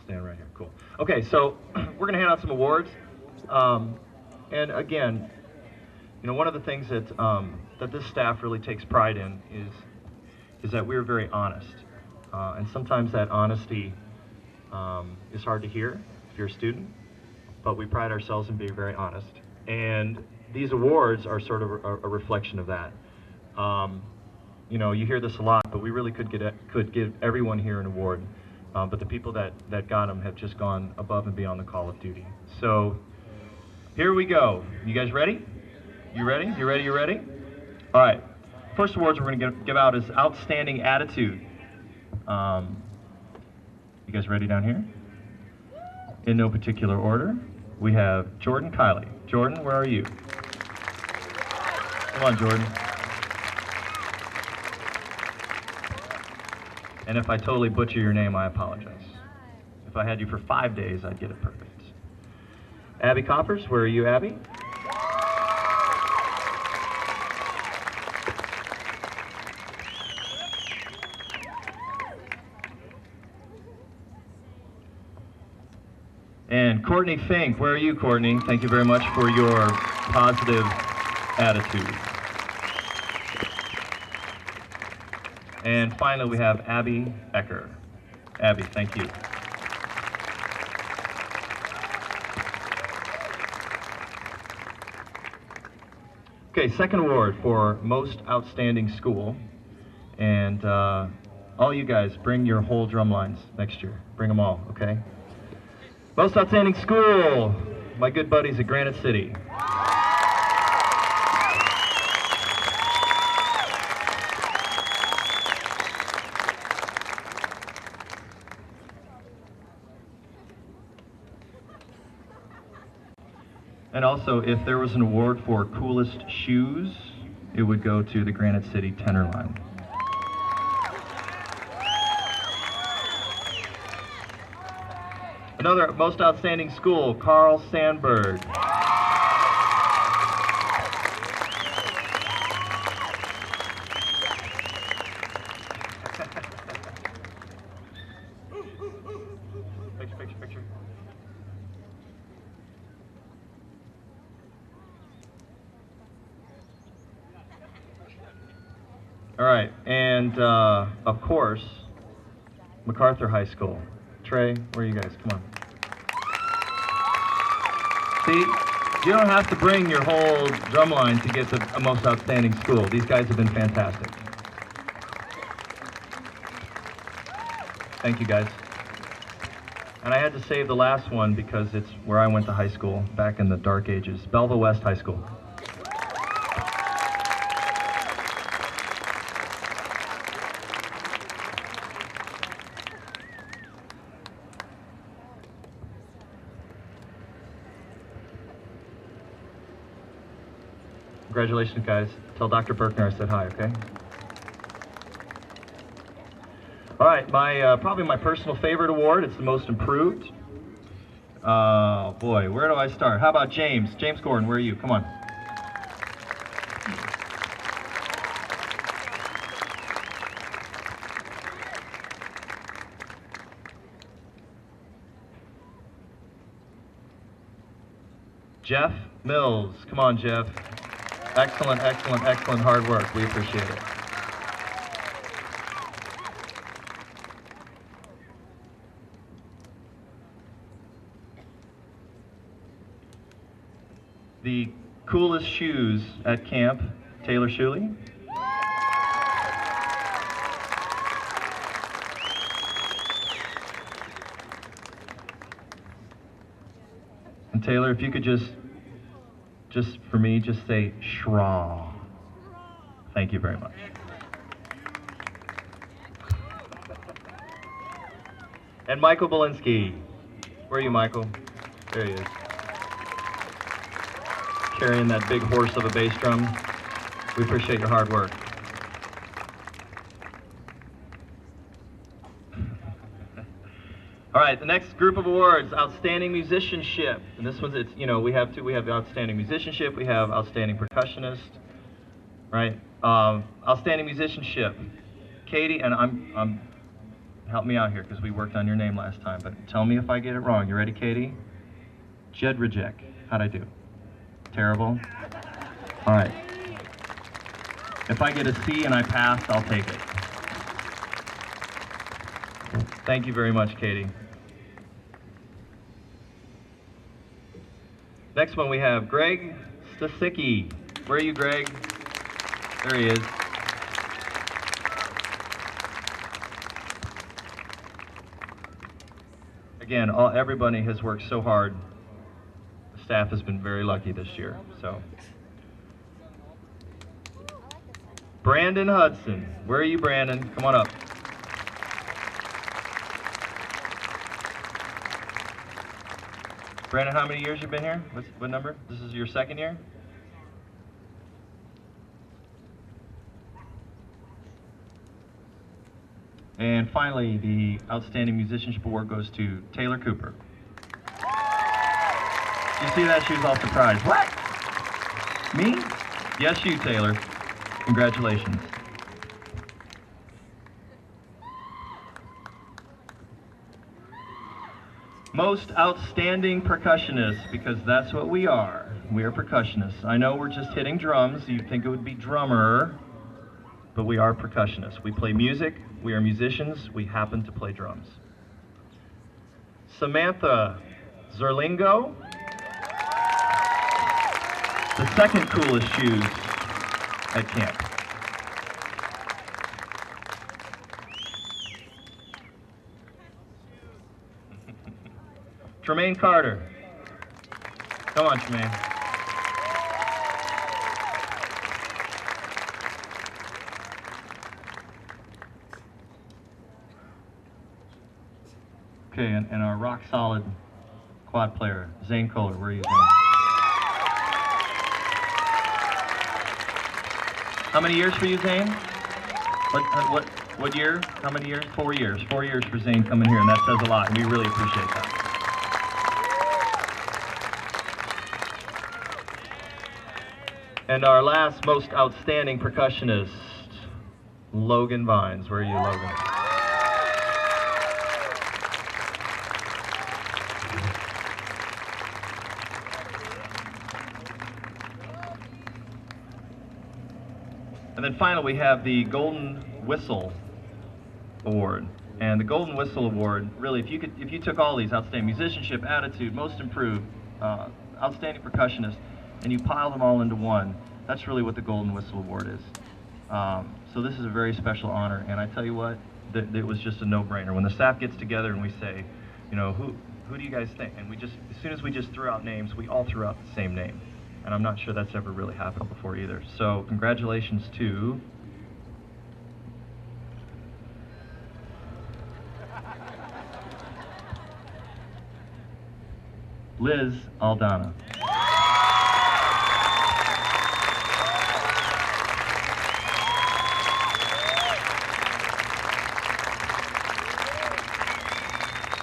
stand right here. Cool. Okay, so we're going to hand out some awards. And again, you know, one of the things that that this staff really takes pride in is that we're very honest. And sometimes that honesty is hard to hear if you're a student, but we pride ourselves in being very honest. And these awards are sort of a reflection of that. You know, you hear this a lot, but we really could give everyone here an award. But the people that got them have just gone above and beyond the call of duty. So here we go. You guys ready? You ready? You ready? You ready? All right. First awards we're going to give out is Outstanding Attitude. You guys ready down here? In no particular order, we have Jordan Kiley. Jordan, where are you? Come on, Jordan. And if I totally butcher your name, I apologize. If I had you for 5 days, I'd get it perfect. Abby Coppers, where are you, Abby? And Courtney Fink, where are you, Courtney? Thank you very much for your positive attitude. And finally, we have Abby Ecker. Abby, thank you. Okay, second award for Most Outstanding School. And all you guys, bring your whole drum lines next year. Bring them all, okay? Most Outstanding School, my good buddies at Granite City. And also, if there was an award for coolest shoes, it would go to the Granite City Tenderloin. Another Most Outstanding School, Carl Sandberg. Picture. All right, and of course, MacArthur High School. Trey, where are you guys? Come on. See, you don't have to bring your whole drum line to get the Most Outstanding School. These guys have been fantastic. Thank you, guys. And I had to save the last one because it's where I went to high school back in the dark ages. Belleville West High School. Congratulations, guys. Tell Dr. Berkner I said hi, okay? All right, probably my personal favorite award. It's the most improved. Oh, boy, where do I start? How about James? James Gordon, where are you? Come on. Jeff Mills. Come on, Jeff. Excellent, excellent, excellent hard work. We appreciate it. The coolest shoes at camp, Taylor Shuley. And Taylor, if you could just for me, just say schraw. Thank you very much. And Michael Belinsky. Where are you, Michael? There he is. Carrying that big horse of a bass drum. We appreciate your hard work. All right, the next group of awards, Outstanding Musicianship. And this one's, it's, you know, we have Outstanding Musicianship, we have Outstanding Percussionist, right? Outstanding Musicianship. Katie, and I'm help me out here because we worked on your name last time, but tell me if I get it wrong. You ready, Katie? Jedrzejek. How'd I do? Terrible? All right. If I get a C and I pass, I'll take it. Thank you very much, Katie. Next one we have Greg Stasicki. Where are you, Greg? There he is. Again, everybody has worked so hard. The staff has been very lucky this year. So, Brandon Hudson. Where are you, Brandon? Come on up. Brandon, how many years you been here? What number? This is your second year? And finally, the Outstanding Musicianship Award goes to Taylor Cooper. You see that? She was all surprised. What? Me? Yes, you, Taylor. Congratulations. Most Outstanding Percussionist, because that's what we are. We are percussionists. I know we're just hitting drums. You'd think it would be drummer, but we are percussionists. We play music. We are musicians. We happen to play drums. Samantha Zerlingo. The second coolest shoes at camp. Tremaine Carter. Come on, Tremaine. Okay, and our rock solid quad player, Zane Kohler. Where are you, Zane? How many years for you, Zane? What year? How many years? 4 years. 4 years for Zane coming here, and that says a lot, and we really appreciate that. And our last most outstanding percussionist, Logan Vines. Where are you, Logan? And then finally, we have the Golden Whistle Award. And the Golden Whistle Award, really, if you took all these, outstanding musicianship, attitude, most improved, outstanding percussionist, and you pile them all into one, that's really what the Golden Whistle Award is. So this is a very special honor, and I tell you what, it was just a no-brainer. When the staff gets together and we say, you know, who do you guys think? And as soon as we just threw out names, we all threw out the same name. And I'm not sure that's ever really happened before either. So congratulations to Liz Aldana.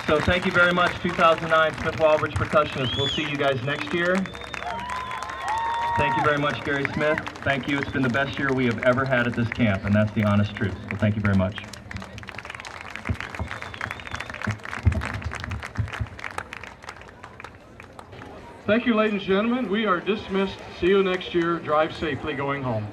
So thank you very much, 2009 Smith Walbridge Percussionists. We'll see you guys next year. Thank you very much, Gary Smith. Thank you. It's been the best year we have ever had at this camp, and that's the honest truth. So thank you very much. Thank you, ladies and gentlemen. We are dismissed. See you next year. Drive safely going home.